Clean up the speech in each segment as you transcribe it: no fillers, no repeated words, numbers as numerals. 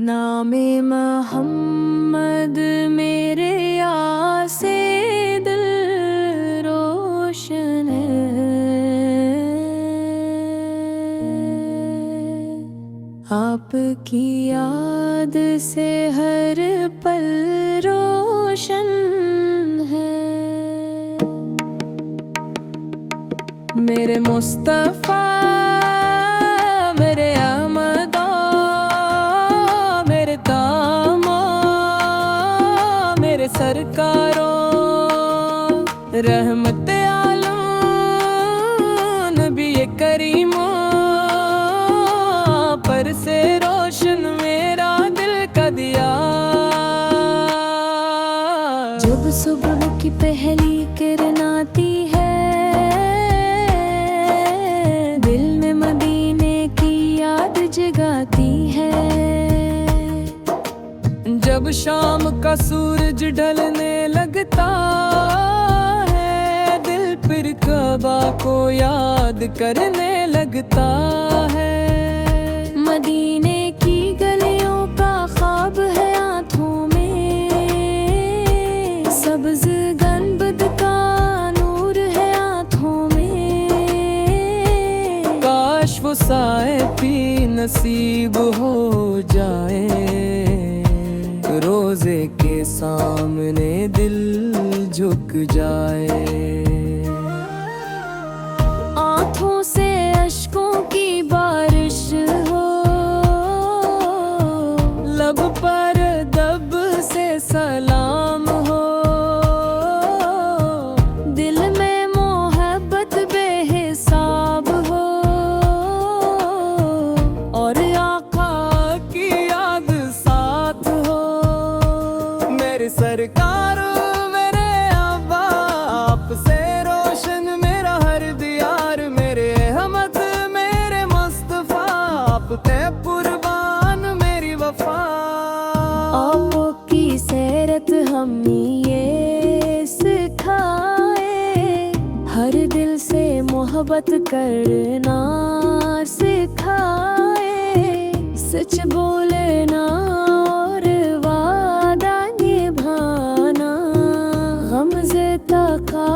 नामे मोहम्मद मेरे आसे दिल रोशन है। आपकी याद से हर पल रोशन है। मेरे मुस्तफा मेरे अहमदा मेरे दामा मेरे सरकारों रहमत आलम नबी करीमो पर से रोशन मेरा दिल का दिया। जब सुबह की पहली किरण आती है दिल में मदीने की याद जगाती है। जब शाम का सूरज ढलने लगता है दिल फिर कबा को याद करने लगता है। मदीने की गलियों का ख्वाब है आँखों में, सब्ज गंबद का नूर है आँखों में। काश वो साए भी नसीब हो जाए, रोजे के सामने दिल झुक जाए। आँखों से अश्कों की बारिश हो, लब पर दब से सलाम हो। दिल में मोहब्बत बेहिसाब हो और आका की याद साथ हो। मेरे सरकार मेरे आबा आपसे रोशन मेरा हर दियार। मेरे अहमद मेरे मुस्तफा आप ते कुर्बान मेरी वफा। आपकी सैरत हमें ये सिखाए, हर दिल से मोहब्बत करना सिखाए। सच बोलना और वादा निभाना, गमज़दा का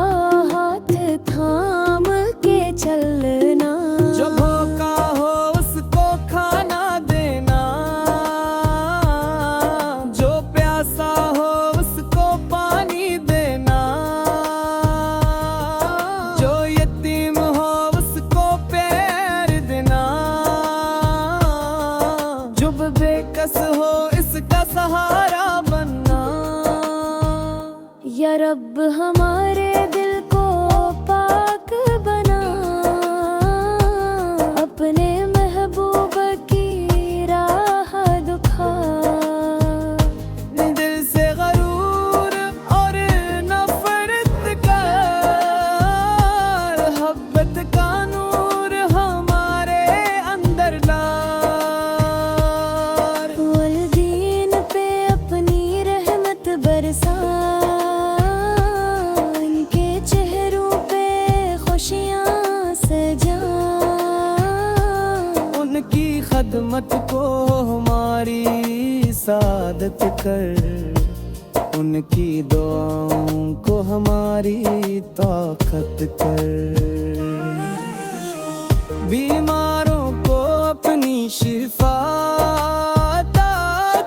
हाथ थाम के चलना। जो भूखा हो उसको खाना देना, जो प्यासा हो उसको पानी देना। जो यतीम हो उसको प्यार देना, जो बेकस हो इसका सहारा बनना। या रब हमारे दिल को पाक बना, अपने महबूब की राह दिखा। दिल से गरूर और नफरत का मोहब्बत का नूर हमारे अंदर ला। वल्दीन पे अपनी रहमत बरसा, इनके चेहरों पे खुशियाँ सजा। उनकी खदमत को हमारी सादत कर, उनकी दुआओं को हमारी ताकत कर। बीमारों को अपनी शिफा अता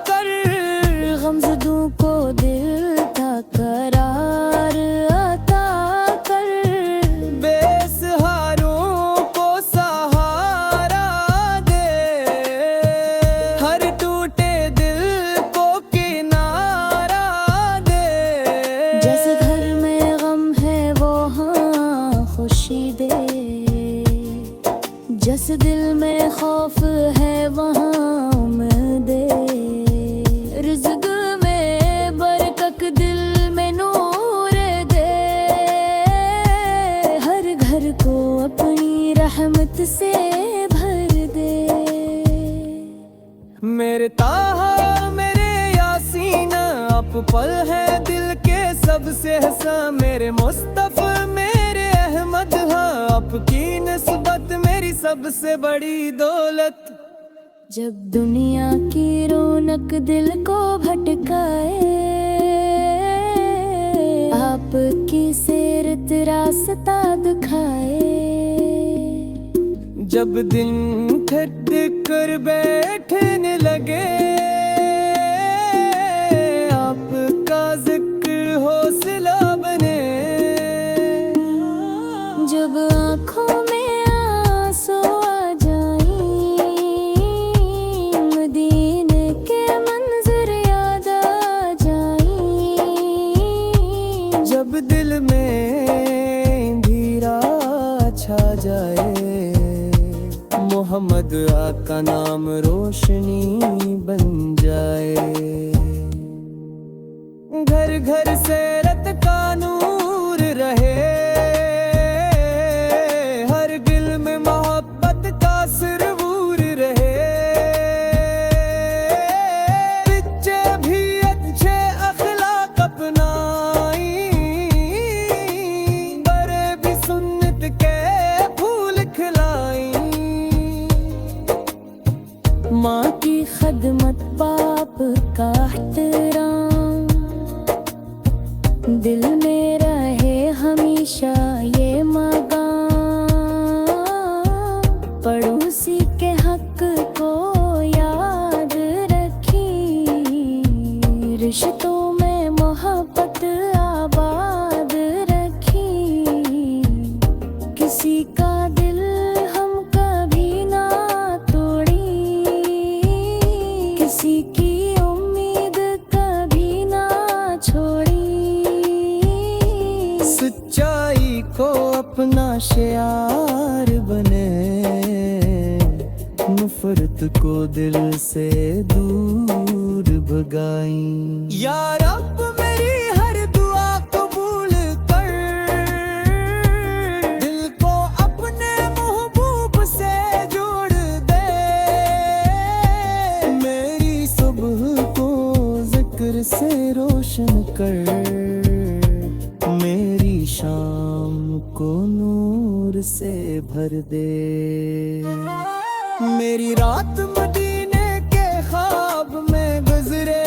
कर, गमज़दों को दिल का करार अता कर। बेसहारों को सहारा दे, हर टूटे दिल को किनारा दे। जैसे घर में गम है वो हाँ खुशी दे, जिस दिल में खौफ है वहाँ उम्मीद दे। रिज़्क़ में बरकत दिल में नूर दे, हर घर को अपनी रहमत से भर दे। मेरे ताहा मेरे यासीन आप पल है दिल के सबसे हंसा। मेरे मुस्तफा मेरे अहमद हाँ आपकी निस्बत मेरी सबसे बड़ी दौलत। जब दुनिया की रौनक दिल को भटकाए, आपकी सीरत रास्ता दिखाए। जब दिन ठहर कर बैठने लगे, आपका जिक्र हौसला बने। जब आँखों में आंसू आ जाएं, मदीने के मंजर याद आ जाएं। जब दिल में धीरा छा जाए, मोहम्मद आका नाम रोशनी बन जाए। घर घर से रत का नूर रहे, हर दिल में मोहब्बत का सुरूर रहे। बच्चे भी अच्छे अखलाक अपनाई, बड़े भी सुन्नत के फूल खिलाई। माँ की खदमत, बाप का एहतराम, दिल में रहे हमेशा ये मकाम। पड़ोसी के हक को याद रखी, रिश्तों में मोहब्बत आबाद रखी। किसी का दिल हम कभी ना तोड़ी, किसी की उम्मीद कभी ना छोड़ी। सच्चाई को अपना शियार बने, नफरत को दिल से दूर भगाई। या रब मेरी हर दुआ कबूल कर, दिल को अपने महबूब से जोड़ दे। मेरी सुबह को जिक्र से रोशन कर, मेरी शाम को नूर से भर दे। मेरी रात मदीने के ख्वाब में गुजरे,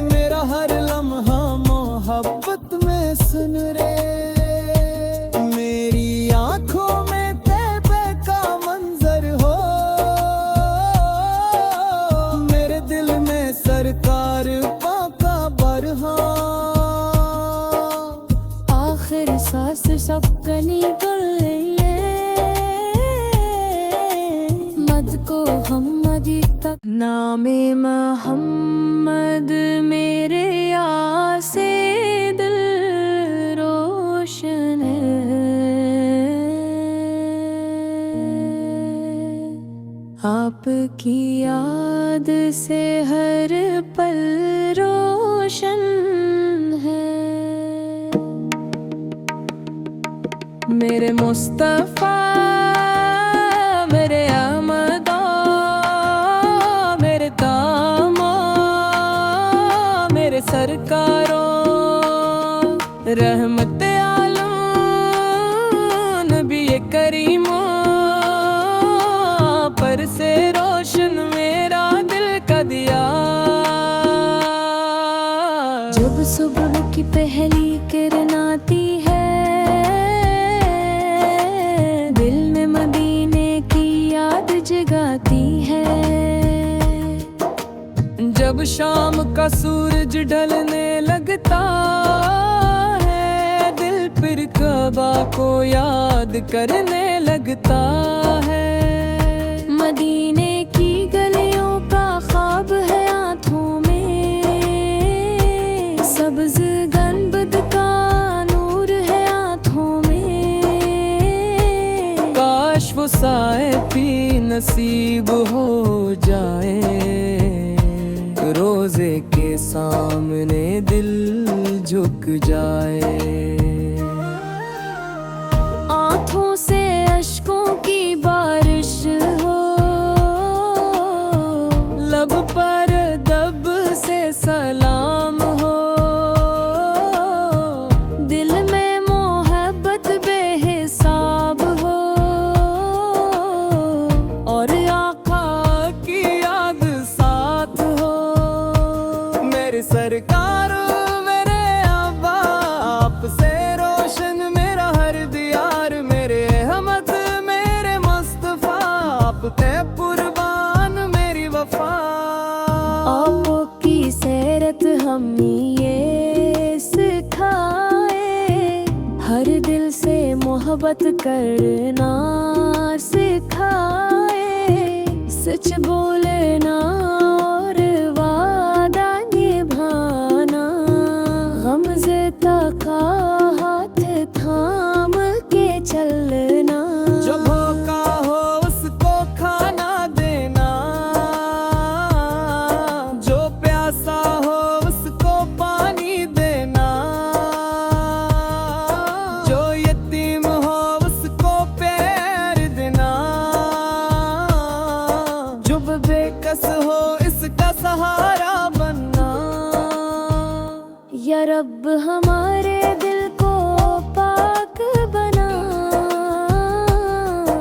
मेरा हर लम्हा मोहब्बत में सुन रे। मेरी आंखों में तैबे का मंजर हो, मेरे दिल में सरकार पाका बरहां। आखिर सांस सबका निकल मद को हमदी तक। नामे मोहम्मद मेरे आसे दिल रोशन है। आपकी याद से हर पल रोशन है। मेरे मुस्तफा, मेरे अहमदा, मेरे दामा, मेरे सरकारों, रहमत आलम नबी करीमो, पर से रोशन मेरा दिल का दिया। जब सुबह की पहली किरण आती है, जगाती है। जब शाम का सूरज ढलने लगता है, दिल फिर कबा को याद करने लगता है। मदीने की गलियों का ख्वाब है आँखों में, सब्ज गंबद का नूर है आँखों में। काश वो साए भी नसीब हो जाए, रोजे के सामने दिल झुक जाए। आँखों से अश्कों की बारिश हो, लब पर दब से सलाम हो। दिल में मोहब्बत बेहिसाब हो, और हमें ये सिखाए, हर दिल से मोहब्बत करना सिखाए, सच बोलना और वादा निभाना, गमज़दा का हाथ थाम के चलना, जो भूखा हो उसको खाना देना, जो प्यासा हो उसको पानी देना, जो यतीम हो उसको प्यार देना, जो बेकस हो इसका सहारा बनना। या रब हमारे दिल को पाक बना,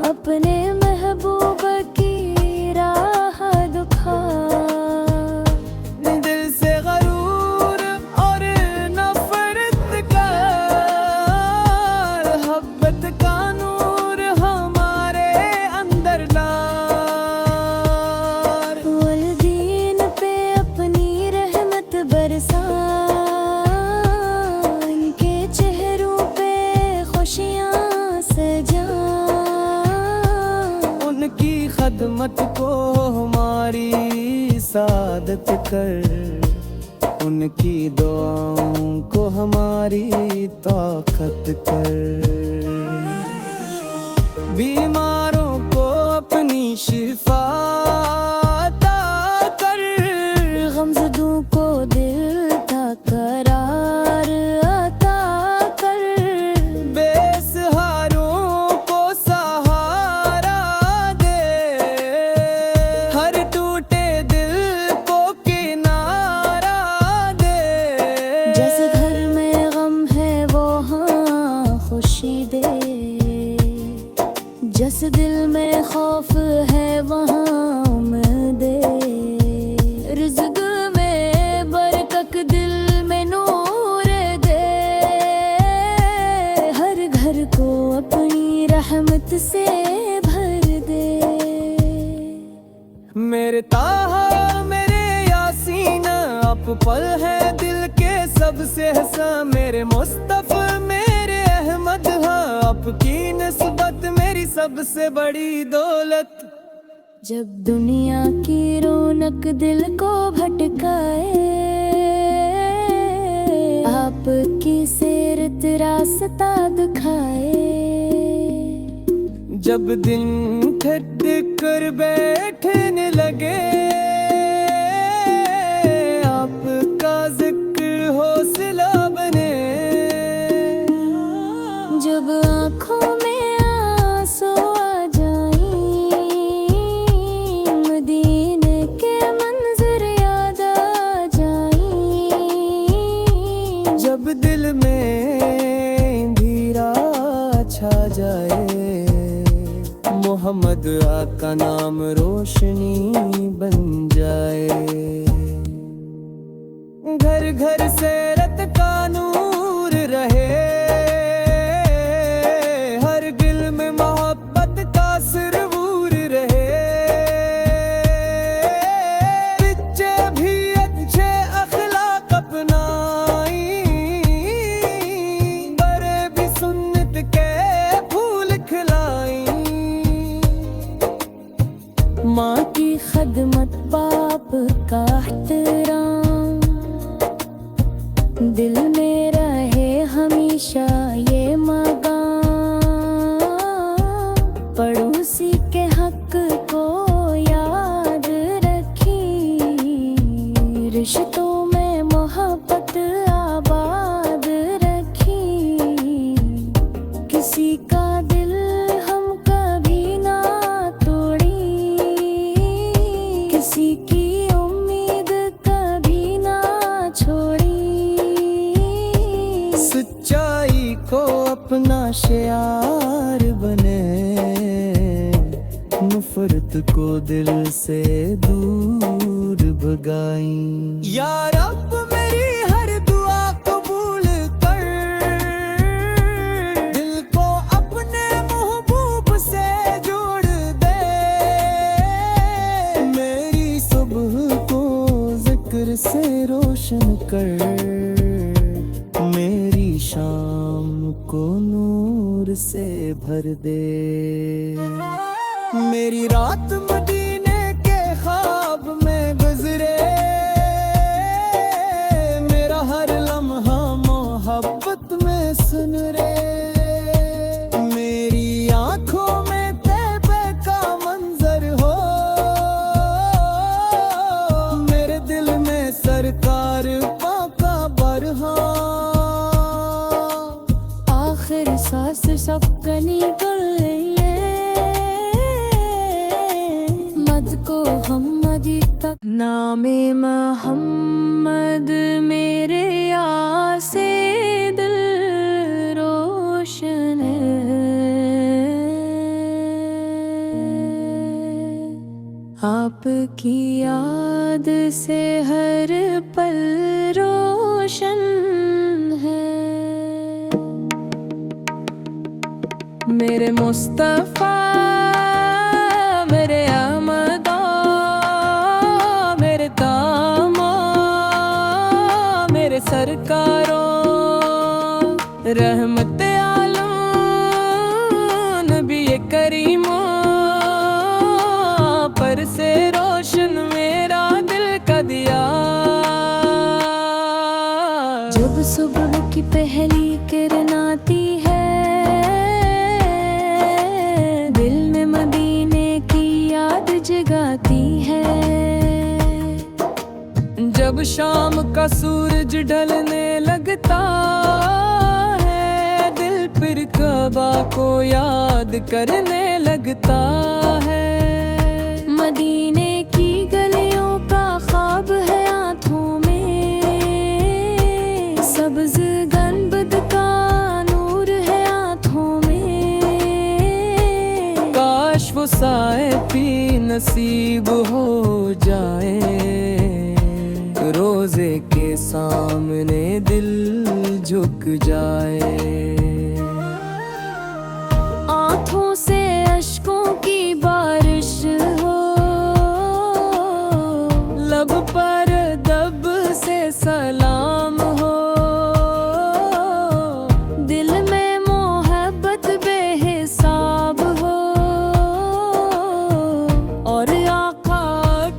अपने महबूब की राह दिखा, दिल से गरूर और नफरत का मोहब्बत का नूर हमारे अंदर ला, वालिदीन पे अपनी रहमत बरसा, इनके चेहरों पे खुशियाँ सजा, उनकी खदमत को हमारी सादत कर, उनकी दुआओं को हमारी ताकत कर, बीमारों को अपनी शिफा अता कर, गमज़दों को दिल का करार अता कर, बेसहारों को सहारा दे, हर टूटे दिल को किनारा दे, जैसे घर में गम है वो हाँ खुशी दे, जिस दिल में खौफ है वहाँ उम्मीद दे, रिज़्क़ में बरकत दिल में नूर दे, हर घर को अपनी रहमत से भर दे। मेरे ताहा मेरे यासीन आप पल है दिल के सबसे हंसा, मेरे मुस्तफ़ा मेरे अहमद हाँ आपकी निस्बत मेरी सबसे बड़ी दौलत। जब दुनिया की रौनक दिल को भटकाए, आपकी सीरत रास्ता दिखाए, जब दिन ठहर कर बैठने लगे, आपका जिक्र हौसला बने, जब आँखों में आंसू आ जाएं, मदीने के मंजर याद आ जाएं, जब दिल में धीरा छा जाए, मोहम्मद आका नाम रोशनी बन जाए, घर घर से रत का नूर रहे, हर दिल में मोहब्बत का सुरूर रहे, बच्चे भी अच्छे अखलाक अपनाई, बड़े भी सुन्नत के फूल खिलाई, माँ की खदमत बाप का एहतराम, दिल में रहे हमेशा ये मकाम, पड़ोसी के हक को याद रखी, रिश्तों में मोहब्बत आबाद रखी, किसी का दिल हम कभी ना तोड़ी, किसी की उम्मीद कभी ना छोड़ी, सच्चाई को अपना शियार बने, नफरत को दिल से दूर भगाई। या रब मेरी हर दुआ कबूल कर, दिल को अपने महबूब से जोड़ दे, मेरी सुबह को जिक्र फिर से रोशन कर, मेरी शाम को नूर से भर दे। मेरी रात मदीने के ख्वाब में गुजरे, मेरा हर लम्हा मोहब्बत में सुन रे। मेरी आंखों में तैबे का मंजर हो, मेरे दिल में सरकार पाका बरहां। आखिर सांस सबका निकल को हमदी तक, नामे मोहम्मद मेरे आसे दिल रोशन है। आपकी याद से हर पल रोशन है। मेरे मुस्तफा मेरे अहमदा मेरे दामा मेरे सरकारों, रहमत आलम नबी करीमो, पर से रोशन मेरा दिल का दिया। जब सुबह की पहली किरण आती है, जगाती है। जब शाम का सूरज ढलने लगता है, दिल फिर कबा को याद करने लगता है। मदीने की गलियों का ख्वाब है आँखों में, सब्ज गंबद का नूर है आँखों में। काश वो साए पी नसीब हो जाए, रोजे के सामने दिल झुक जाए। आँखों से अश्कों की बारिश हो, लब पर दब से सलाम हो। दिल में मोहब्बत बेहिसाब हो, और आका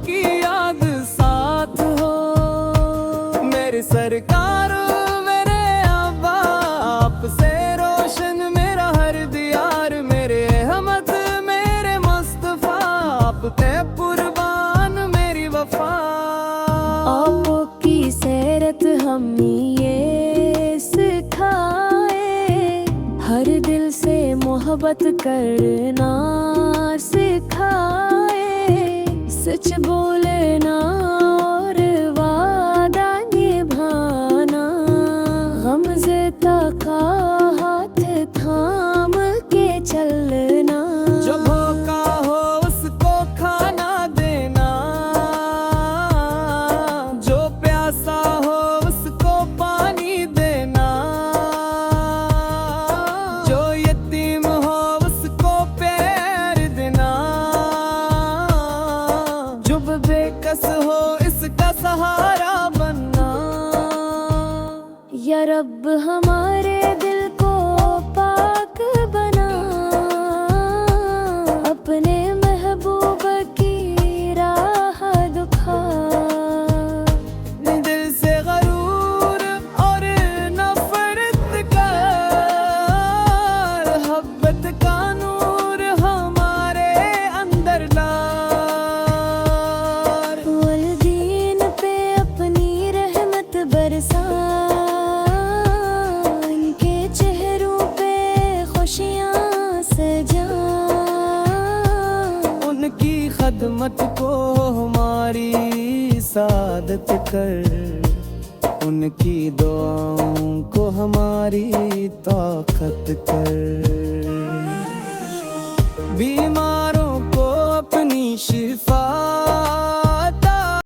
की याद साथ हो। मेरे सरकार मेरे आबा, आपसे रोशन मेरा हर दियार। मेरे अहमद मेरे मुस्तफा, आप पे कुर्बान मेरी वफा। आपकी सैरत हमें ये सिखाए, हर दिल से मोहब्बत करना सिखाए। सच बोलना और वादा निभाना, गमज़दा का हाथ थाम के चलना। जो भूखा हो उसको खाना देना, जो प्यासा हो उसको पानी देना। जो यतीम हो उसको प्यार देना, जो बेकस हो इसका सहारा बनना। या रब हमारे दिल को पाक बना, अपने महबूब की राह दिखा। दिल से गरूर और नफरत का, मोहब्बत का नूर हमारे अंदर ला। वल्दीन पे अपनी रहमत बरसा, इनके चेहरों पे खुशियाँ सजा। उनकी खदमत को हमारी सादत कर, उनकी दुआओं को हमारी ताकत कर। बीमारों को अपनी शिफा